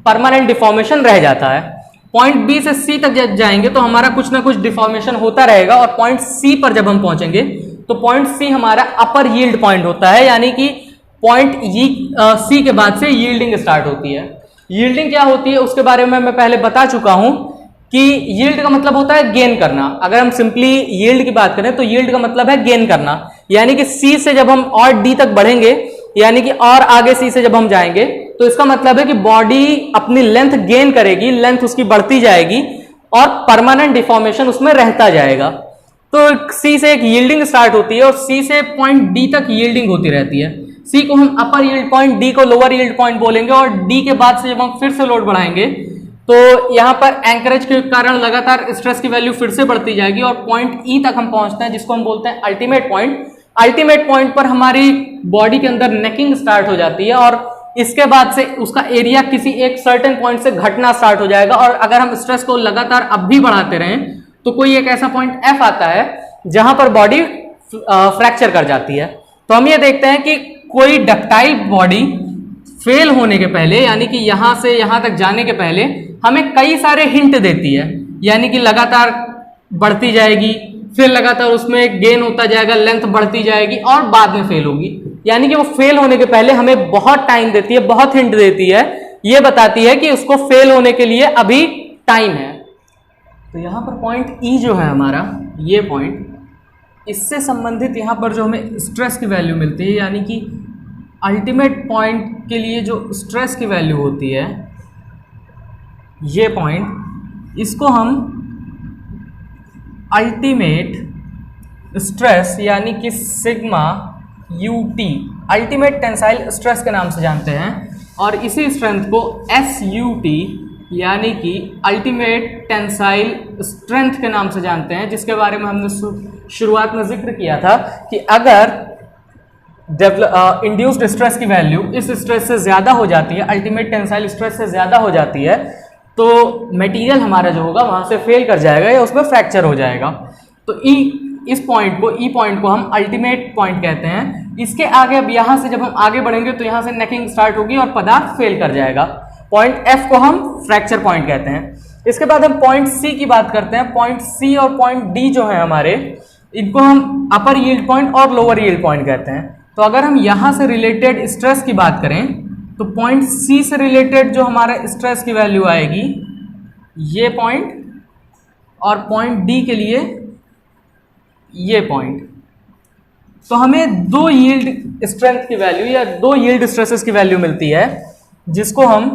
परमानेंट डिफॉर्मेशन रह जाता है। पॉइंट B से C तक जब जाएंगे तो हमारा कुछ ना कुछ डिफॉर्मेशन होता रहेगा और पॉइंट C पर जब हम पहुंचेंगे तो पॉइंट C हमारा अपर यील्ड पॉइंट होता है, यानी कि पॉइंट C के बाद से यील्डिंग स्टार्ट होती है। यील्डिंग क्या होती है उसके बारे में मैं पहले बता चुका हूं कि यील्ड का मतलब होता है गेन करना। अगर हम सिंपली यील्ड की बात करें तो यील्ड का मतलब है गेन करना, यानी कि C से जब हम और D तक बढ़ेंगे, यानी कि और आगे C से जब हम जाएंगे तो इसका मतलब है कि बॉडी अपनी लेंथ गेन करेगी, लेंथ उसकी बढ़ती जाएगी और परमानेंट डिफॉर्मेशन उसमें रहता जाएगा। तो सी से एक यील्डिंग स्टार्ट होती है और सी से पॉइंट डी तक यील्डिंग होती रहती है। सी को हम अपर यील्ड पॉइंट, डी को लोअर यील्ड पॉइंट बोलेंगे और डी के बाद से जब हम फिर से लोड बढ़ाएंगे तो यहाँ पर एंकरेज के कारण लगातार स्ट्रेस की वैल्यू फिर से बढ़ती जाएगी और पॉइंट ई तक हम पहुंचते हैं, जिसको हम बोलते हैं अल्टीमेट पॉइंट। अल्टीमेट पॉइंट पर हमारी बॉडी के अंदर नेकिंग स्टार्ट हो जाती है और इसके बाद से उसका एरिया किसी एक सर्टेन पॉइंट से घटना स्टार्ट हो जाएगा और अगर हम स्ट्रेस को लगातार अब भी बढ़ाते रहें तो कोई एक ऐसा पॉइंट एफ आता है जहां पर बॉडी फ्रैक्चर कर जाती है। तो हम ये देखते हैं कि कोई डक्टाइल बॉडी फेल होने के पहले, यानी कि यहां से यहां तक जाने के पहले हमें कई सारे हिंट देती है, यानी कि लगातार बढ़ती जाएगी, फिर लगातार उसमें गेन होता जाएगा, लेंथ बढ़ती जाएगी और बाद में फेल होगी। यानी कि वो फेल होने के पहले हमें बहुत टाइम देती है, बहुत हिंट देती है, ये बताती है कि उसको फेल होने के लिए अभी टाइम है। तो यहां पर पॉइंट ई जो है हमारा, ये पॉइंट, इससे संबंधित यहां पर जो हमें स्ट्रेस की वैल्यू मिलती है, यानी कि अल्टीमेट पॉइंट के लिए जो स्ट्रेस की वैल्यू होती है, ये पॉइंट, इसको हम अल्टीमेट स्ट्रेस यानी कि sigma UT, ultimate tensile stress के नाम से जानते हैं और इसी स्ट्रेंथ को एसयूटी यानी कि अल्टीमेट टेंसाइल स्ट्रेंथ के नाम से जानते हैं, जिसके बारे में हमने शुरुआत में जिक्र किया था कि अगर इंड्यूस्ड स्ट्रेस की वैल्यू इस स्ट्रेस से ज़्यादा हो जाती है, अल्टीमेट टेंसाइल स्ट्रेस से ज़्यादा हो जाती है, तो मटेरियल हमारा जो होगा वहाँ से फेल कर जाएगा या उसमें फ्रैक्चर हो जाएगा। तो इस पॉइंट को, ई पॉइंट को हम अल्टीमेट पॉइंट कहते हैं। इसके आगे अब यहाँ से जब हम आगे बढ़ेंगे तो यहाँ से नेकिंग स्टार्ट होगी और पदार्थ फेल कर जाएगा। पॉइंट एफ को हम फ्रैक्चर पॉइंट कहते हैं। इसके बाद हम पॉइंट सी की बात करते हैं। पॉइंट सी और पॉइंट डी जो है हमारे, इनको हम अपर यील्ड पॉइंट और लोअर यील्ड पॉइंट कहते हैं। तो अगर हम यहाँ से रिलेटेड स्ट्रेस की बात करें तो पॉइंट सी से रिलेटेड जो हमारे स्ट्रेस की वैल्यू आएगी, ये पॉइंट, और पॉइंट डी के लिए ये पॉइंट। तो हमें दो यील्ड स्ट्रेंथ की वैल्यू या दो यील्ड स्ट्रेसेस की वैल्यू मिलती है, जिसको हम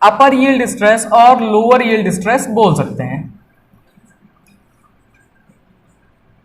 अपर यील्ड स्ट्रेस और लोअर यील्ड स्ट्रेस बोल सकते हैं।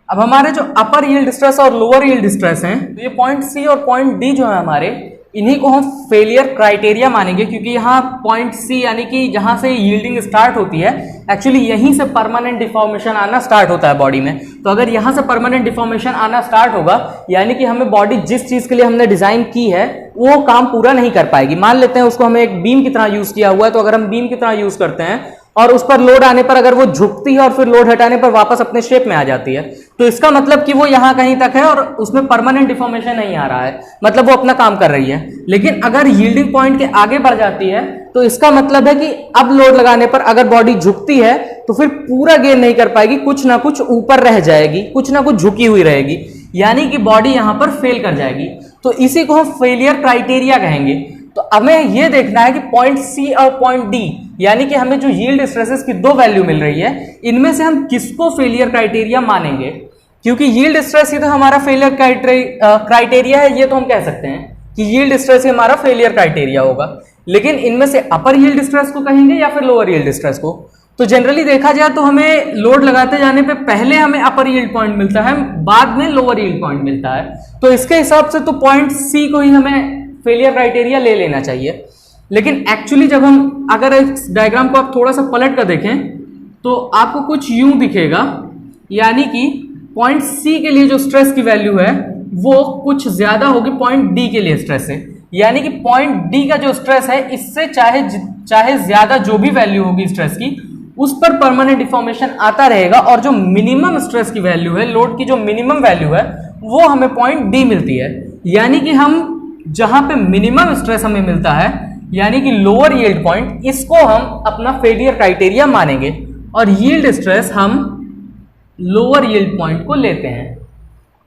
अब हमारे जो अपर यील्ड स्ट्रेस और लोअर यील्ड स्ट्रेस हैं, तो ये पॉइंट सी और पॉइंट डी जो है हमारे, इन्हीं को हम फेलियर क्राइटेरिया मानेंगे, क्योंकि यहाँ पॉइंट सी यानी कि जहाँ से यील्डिंग स्टार्ट होती है, एक्चुअली यहीं से परमानेंट डिफॉर्मेशन आना स्टार्ट होता है बॉडी में। तो अगर यहाँ से परमानेंट डिफॉर्मेशन आना स्टार्ट होगा, यानी कि हमें बॉडी जिस चीज़ के लिए हमने डिज़ाइन की है वो काम पूरा नहीं कर पाएगी। मान लेते हैं उसको हमें एक बीम की तरह यूज़ किया हुआ है, तो अगर हम बीम की तरह यूज़ करते हैं और उस पर लोड आने पर अगर वो झुकती है और फिर लोड हटाने पर वापस अपने शेप में आ जाती है, तो इसका मतलब कि वो यहाँ कहीं तक है और उसमें परमानेंट डिफॉर्मेशन नहीं आ रहा है, मतलब वो अपना काम कर रही है। लेकिन अगर यील्डिंग पॉइंट के आगे बढ़ जाती है तो इसका मतलब है कि अब लोड लगाने पर अगर बॉडी झुकती है तो फिर पूरा गेन नहीं कर पाएगी, कुछ ना कुछ ऊपर रह जाएगी, कुछ ना कुछ झुकी हुई रहेगी, यानी कि बॉडी यहाँ पर फेल कर जाएगी। तो इसी को हम फेलियर क्राइटेरिया कहेंगे। तो हमें यह देखना है कि पॉइंट सी और पॉइंट डी, यानी कि हमें जो यील्ड स्ट्रेसेस की दो वैल्यू मिल रही है, इनमें से हम किसको फेलियर क्राइटेरिया मानेंगे। क्योंकि यील्ड स्ट्रेस ही तो हमारा फेलियर क्राइटेरिया है, ये तो हम कह सकते हैं कि यील्ड स्ट्रेस ही हमारा फेलियर क्राइटेरिया होगा। लेकिन इनमें से अपर यील्ड स्ट्रेस को कहेंगे या फिर लोअर यील्ड स्ट्रेस को। तो जनरली देखा जाए तो हमें लोड लगाते जाने पे पहले हमें अपर यील्ड पॉइंट मिलता है, बाद में लोअर यील्ड पॉइंट मिलता है। तो इसके हिसाब से तो पॉइंट सी को ही हमें फेलियर क्राइटेरिया ले लेना चाहिए। लेकिन एक्चुअली जब हम अगर इस डायग्राम को आप थोड़ा सा पलट कर देखें तो आपको कुछ यूं दिखेगा, यानी कि पॉइंट सी के लिए जो स्ट्रेस की वैल्यू है वो कुछ ज्यादा होगी पॉइंट डी के लिए स्ट्रेस से। यानी कि पॉइंट डी का जो स्ट्रेस है, इससे चाहे ज्यादा जो भी वैल्यू होगी स्ट्रेस की, उस पर परमानेंट डिफॉर्मेशन आता रहेगा और जो मिनिमम स्ट्रेस की वैल्यू है, लोड की जो मिनिमम वैल्यू है, वो हमें पॉइंट डी मिलती है। यानी कि हम जहां पे मिनिमम स्ट्रेस हमें मिलता है, यानी कि लोअर यील्ड पॉइंट, इसको हम अपना फेलियर क्राइटेरिया मानेंगे और यील्ड स्ट्रेस हम लोअर यील्ड पॉइंट को लेते हैं।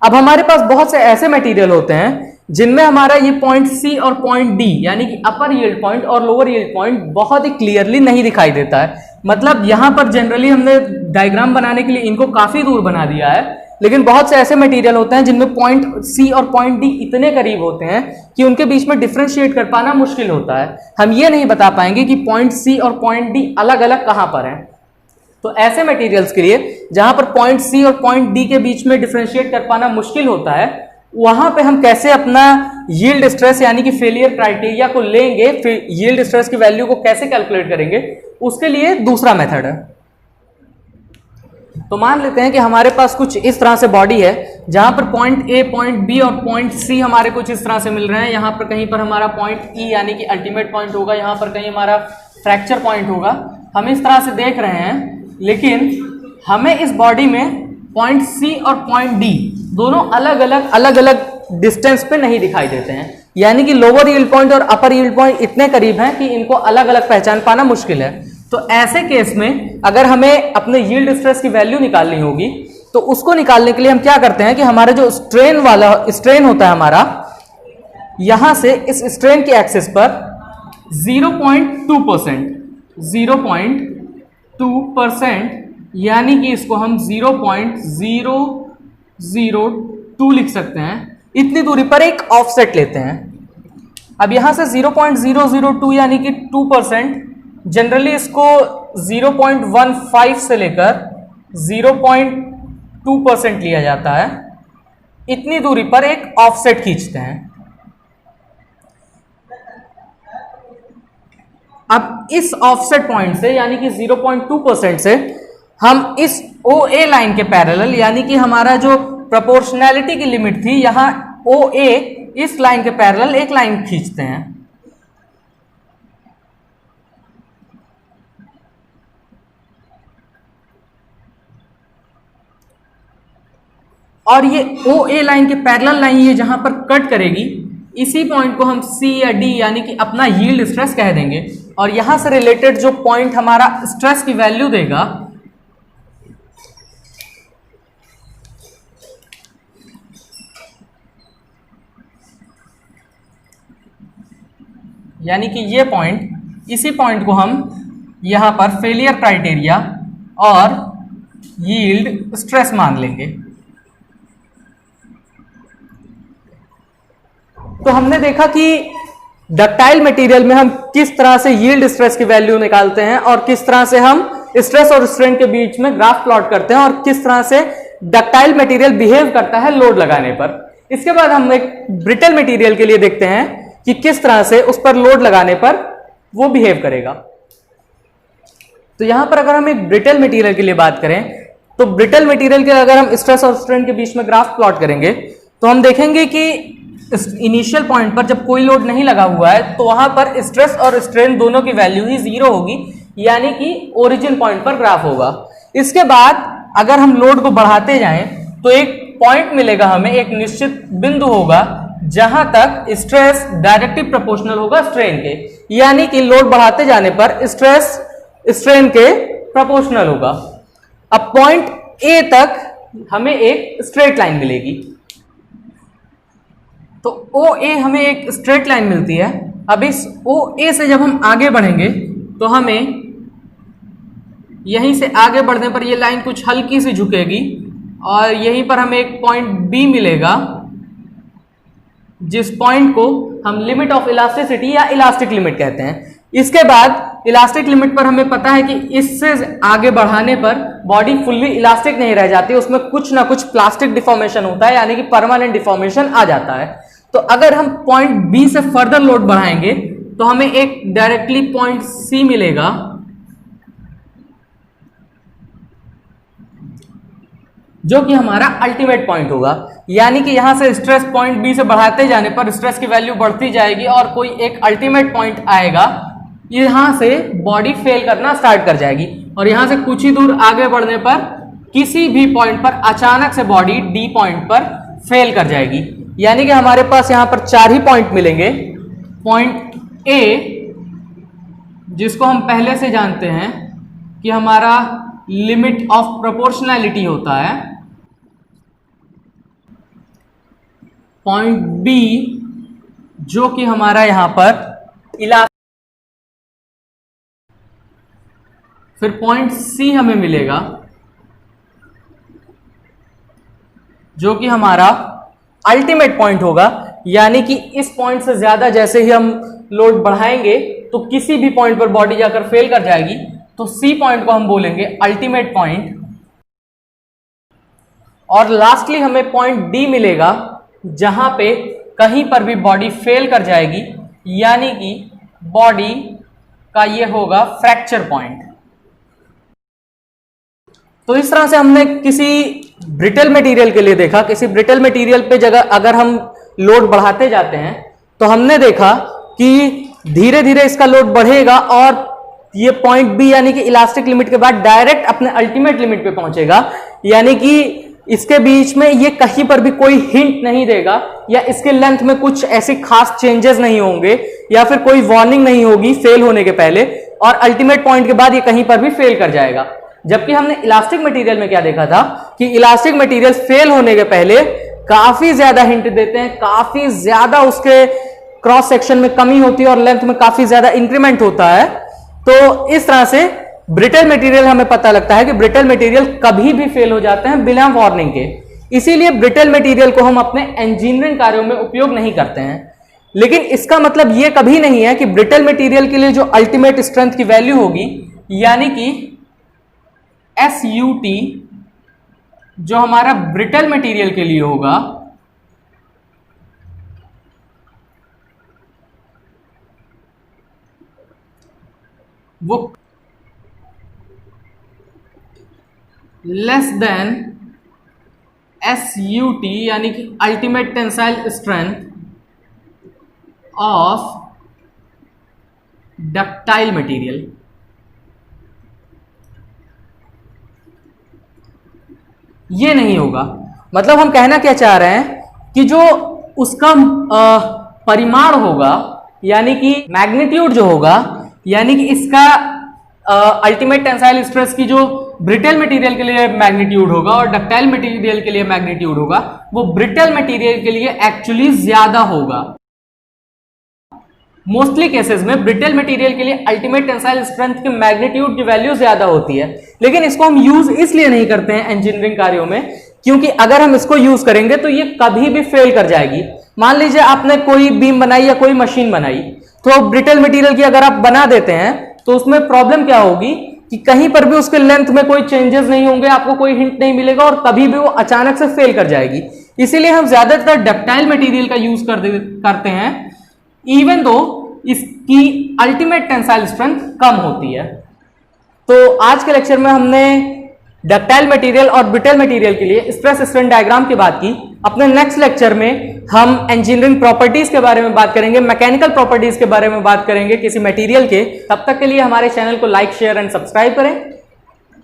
अब हमारे पास बहुत से ऐसे मटेरियल होते हैं जिनमें हमारा ये पॉइंट सी और पॉइंट डी, यानी कि अपर यील्ड पॉइंट और लोअर यील्ड पॉइंट बहुत ही क्लियरली नहीं दिखाई देता है। मतलब यहां पर जनरली हमने डायग्राम बनाने के लिए इनको काफी दूर बना दिया है, लेकिन बहुत से ऐसे मटेरियल होते हैं जिनमें पॉइंट सी और पॉइंट डी इतने करीब होते हैं कि उनके बीच में डिफरेंशिएट कर पाना मुश्किल होता है। हम ये नहीं बता पाएंगे कि पॉइंट सी और पॉइंट डी अलग अलग कहां पर हैं। तो ऐसे मटेरियल्स के लिए जहां पर पॉइंट सी और पॉइंट डी के बीच में डिफरेंशिएट कर पाना मुश्किल होता है, वहां पे हम कैसे अपना यील्ड स्ट्रेस यानी कि फेलियर क्राइटेरिया को लेंगे, फिर यील्ड स्ट्रेस की वैल्यू को कैसे कैलकुलेट करेंगे, उसके लिए दूसरा मेथड है। तो मान लेते हैं कि हमारे पास कुछ इस तरह से बॉडी है जहां पर पॉइंट ए, पॉइंट बी और पॉइंट सी हमारे कुछ इस तरह से मिल रहे हैं। यहां पर कहीं पर हमारा पॉइंट ई यानी कि अल्टीमेट पॉइंट होगा, यहां पर कहीं हमारा फ्रैक्चर पॉइंट होगा। हम इस तरह से देख रहे हैं, लेकिन हमें इस बॉडी में पॉइंट सी और पॉइंट डी दोनों अलग अलग डिस्टेंस पे नहीं दिखाई देते हैं, यानी कि लोअर यील्ड पॉइंट और अपर यील्ड पॉइंट इतने करीब हैं कि इनको अलग अलग पहचान पाना मुश्किल है। तो ऐसे केस में अगर हमें अपने यील्ड स्ट्रेस की वैल्यू निकालनी होगी, तो उसको निकालने के लिए हम क्या करते हैं कि हमारा जो स्ट्रेन होता है हमारा, यहां से इस स्ट्रेन के एक्सिस पर 0.2% यानी कि इसको हम 0.002 लिख सकते हैं, इतनी दूरी पर एक ऑफसेट लेते हैं। अब यहां से 0.002 यानी कि 2%, जनरली इसको 0.15 से लेकर 0.2% लिया जाता है। इतनी दूरी पर एक ऑफसेट खींचते हैं। अब इस ऑफसेट पॉइंट से यानी कि 0.2% से हम इस OA लाइन के पैरेलल, यानी कि हमारा जो प्रोपोर्शनैलिटी की लिमिट थी, यहां OA इस लाइन के पैरेलल एक लाइन खींचते हैं। और ये OA लाइन के पैरेलल लाइन ये जहां पर कट करेगी, इसी पॉइंट को हम C या D यानी कि अपना यील्ड स्ट्रेस कह देंगे। और यहां से रिलेटेड जो पॉइंट हमारा स्ट्रेस की वैल्यू देगा, यानी कि ये पॉइंट, इसी पॉइंट को हम यहां पर फेलियर क्राइटेरिया और यील्ड स्ट्रेस मान लेंगे। तो हमने देखा कि डक्टाइल मटेरियल में हम किस तरह से यील्ड स्ट्रेस की वैल्यू निकालते हैं और किस तरह से हम स्ट्रेस और स्ट्रेन के बीच में ग्राफ प्लॉट करते हैं और किस तरह से डक्टाइल मटेरियल बिहेव करता है लोड लगाने पर। इसके बाद हम एक ब्रिटल मटेरियल के लिए देखते हैं कि किस तरह से उस पर लोड लगाने पर वो बिहेव करेगा। तो यहां पर अगर हम एक ब्रिटल मटेरियल के लिए बात करें, तो ब्रिटल मटेरियल के अगर हम स्ट्रेस और स्ट्रेन के बीच में ग्राफ प्लॉट करेंगे, तो हम देखेंगे कि इनिशियल पॉइंट पर जब कोई लोड नहीं लगा हुआ है, तो वहां पर स्ट्रेस और स्ट्रेन दोनों की वैल्यू ही 0 होगी, यानी कि ओरिजिन पॉइंट पर ग्राफ होगा। इसके बाद अगर हम लोड को बढ़ाते जाएं, तो एक पॉइंट मिलेगा हमें, एक निश्चित बिंदु होगा जहां तक स्ट्रेस डायरेक्टली प्रोपोर्शनल होगा स्ट्रेन के, यानी कि लोड बढ़ाते जाने पर स्ट्रेस स्ट्रेन के प्रोपोर्शनल होगा। अब पॉइंट ए तक हमें एक स्ट्रेट लाइन मिलेगी। तो OA हमें एक स्ट्रेट लाइन मिलती है। अब इस OA से जब हम आगे बढ़ेंगे, तो हमें यहीं से आगे बढ़ने पर ये लाइन कुछ हल्की सी झुकेगी और यहीं पर हमें एक पॉइंट B मिलेगा, जिस पॉइंट को हम लिमिट ऑफ इलास्टिसिटी या इलास्टिक लिमिट कहते हैं। इसके बाद इलास्टिक लिमिट पर हमें पता है कि इससे आगे बढ़ाने पर बॉडी फुल्ली इलास्टिक नहीं रह जाती, उसमें कुछ ना कुछ प्लास्टिक डिफॉर्मेशन होता है, यानी कि परमानेंट डिफॉर्मेशन आ जाता है। तो अगर हम पॉइंट B से फर्दर लोड बढ़ाएंगे, तो हमें एक डायरेक्टली पॉइंट C मिलेगा, जो कि हमारा अल्टीमेट पॉइंट होगा। यानी कि यहां से स्ट्रेस पॉइंट B से बढ़ाते जाने पर स्ट्रेस की वैल्यू बढ़ती जाएगी और कोई एक अल्टीमेट पॉइंट आएगा, यहां से बॉडी फेल करना स्टार्ट कर जाएगी और यहां से कुछ ही दूर आगे बढ़ने पर किसी भी पॉइंट पर अचानक से बॉडी D पॉइंट पर फेल कर जाएगी। यानी कि हमारे पास यहां पर 4 ही पॉइंट मिलेंगे। पॉइंट A, जिसको हम पहले से जानते हैं कि हमारा लिमिट ऑफ प्रोपोर्शनैलिटी होता है। पॉइंट B, जो कि हमारा यहां पर इलास्टिक, फिर पॉइंट C हमें मिलेगा जो कि हमारा अल्टीमेट पॉइंट होगा, यानी कि इस पॉइंट से ज्यादा जैसे ही हम लोड बढ़ाएंगे तो किसी भी पॉइंट पर बॉडी जाकर फेल कर जाएगी, तो सी पॉइंट को हम बोलेंगे अल्टीमेट पॉइंट। और लास्टली हमें पॉइंट डी मिलेगा जहां पे कहीं पर भी बॉडी फेल कर जाएगी, यानी कि बॉडी का ये होगा फ्रैक्चर पॉइंट। तो इस तरह से हमने किसी ब्रिटल मटेरियल के लिए देखा, किसी ब्रिटल मटेरियल पे जगह अगर हम लोड बढ़ाते जाते हैं तो हमने देखा कि धीरे धीरे इसका लोड बढ़ेगा और ये पॉइंट बी यानी कि इलास्टिक लिमिट के बाद डायरेक्ट अपने अल्टीमेट लिमिट पे पहुंचेगा, यानी कि इसके बीच में ये कहीं पर भी कोई हिंट नहीं देगा या इसके लेंथ में कुछ ऐसे खास चेंजेस नहीं होंगे या फिर कोई वार्निंग नहीं होगी फेल होने के पहले, और अल्टीमेट पॉइंट के बाद ये कहीं पर भी फेल कर जाएगा। जबकि हमने इलास्टिक मटेरियल में क्या देखा था कि इलास्टिक मटेरियल फेल होने के पहले काफी ज्यादा हिंट देते हैं, काफी ज्यादा उसके क्रॉस सेक्शन में कमी होती है और लेंथ में काफी ज्यादा इंक्रीमेंट होता है। तो इस तरह से ब्रिटल मटेरियल हमें पता लगता है कि ब्रिटल मटेरियल कभी भी फेल हो जाते हैं बिना वार्निंग के, इसीलिए ब्रिटल मटेरियल को हम अपने इंजीनियरिंग कार्यों में उपयोग नहीं करते हैं। लेकिन इसका मतलब यह कभी नहीं है कि ब्रिटल मटेरियल के लिए जो अल्टीमेट स्ट्रेंथ की वैल्यू होगी, यानी कि SUT जो हमारा ब्रिटल मटेरियल के लिए होगा, वो लेस देन SUT यानी कि ultimate tensile strength of ductile material. ये नहीं होगा। मतलब हम कहना क्या चाह रहे हैं कि जो उसका परिमाण होगा, यानी कि मैग्नीट्यूड जो होगा, यानी कि इसका अल्टीमेट टेंसाइल स्ट्रेस की जो ब्रिटल मटेरियल के लिए मैग्नीट्यूड होगा और डक्टाइल मटेरियल के लिए मैग्नीट्यूड होगा, वो ब्रिटल मटेरियल के लिए एक्चुअली ज्यादा होगा। मोस्टली केसेस में ब्रिटल मटेरियल के लिए अल्टीमेट टेंसाइल स्ट्रेंथ की मैग्नीट्यूड की वैल्यू ज्यादा होती है, लेकिन इसको हम यूज इसलिए नहीं करते हैं इंजीनियरिंग कार्यों में क्योंकि अगर हम इसको यूज करेंगे तो ये कभी भी फेल कर जाएगी। मान लीजिए आपने कोई बीम बनाई या कोई मशीन बनाई, तो ब्रिटल मटेरियल की अगर आप बना देते हैं तो उसमें प्रॉब्लम क्या होगी कि कहीं पर भी उसके लेंथ में कोई चेंजेस नहीं होंगे, आपको कोई हिंट नहीं मिलेगा और कभी भी वो अचानक से फेल कर जाएगी। इसीलिए हम ज्यादातर डक्टाइल मटेरियल का यूज करते हैं इवन दो इसकी अल्टीमेट टेंसाइल स्ट्रेंथ कम होती है। तो आज के लेक्चर में हमने डक्टाइल मटेरियल और ब्रिटल मटेरियल के लिए स्ट्रेस स्ट्रेन डायग्राम की बात की। अपने नेक्स्ट लेक्चर में हम इंजीनियरिंग प्रॉपर्टीज के बारे में बात करेंगे, मैकेनिकल प्रॉपर्टीज के बारे में बात करेंगे किसी मटेरियल के। तब तक के लिए हमारे चैनल को लाइक, शेयर एंड सब्सक्राइब करें।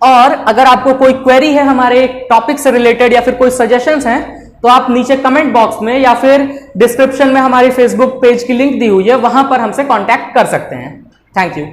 और अगर आपको कोई क्वेरी है हमारे टॉपिक से रिलेटेड या फिर कोई सजेशंस हैं तो आप नीचे कमेंट बॉक्स में या फिर डिस्क्रिप्शन में हमारी फेसबुक पेज की लिंक दी हुई है, वहां पर हमसे कांटेक्ट कर सकते हैं। Thank you.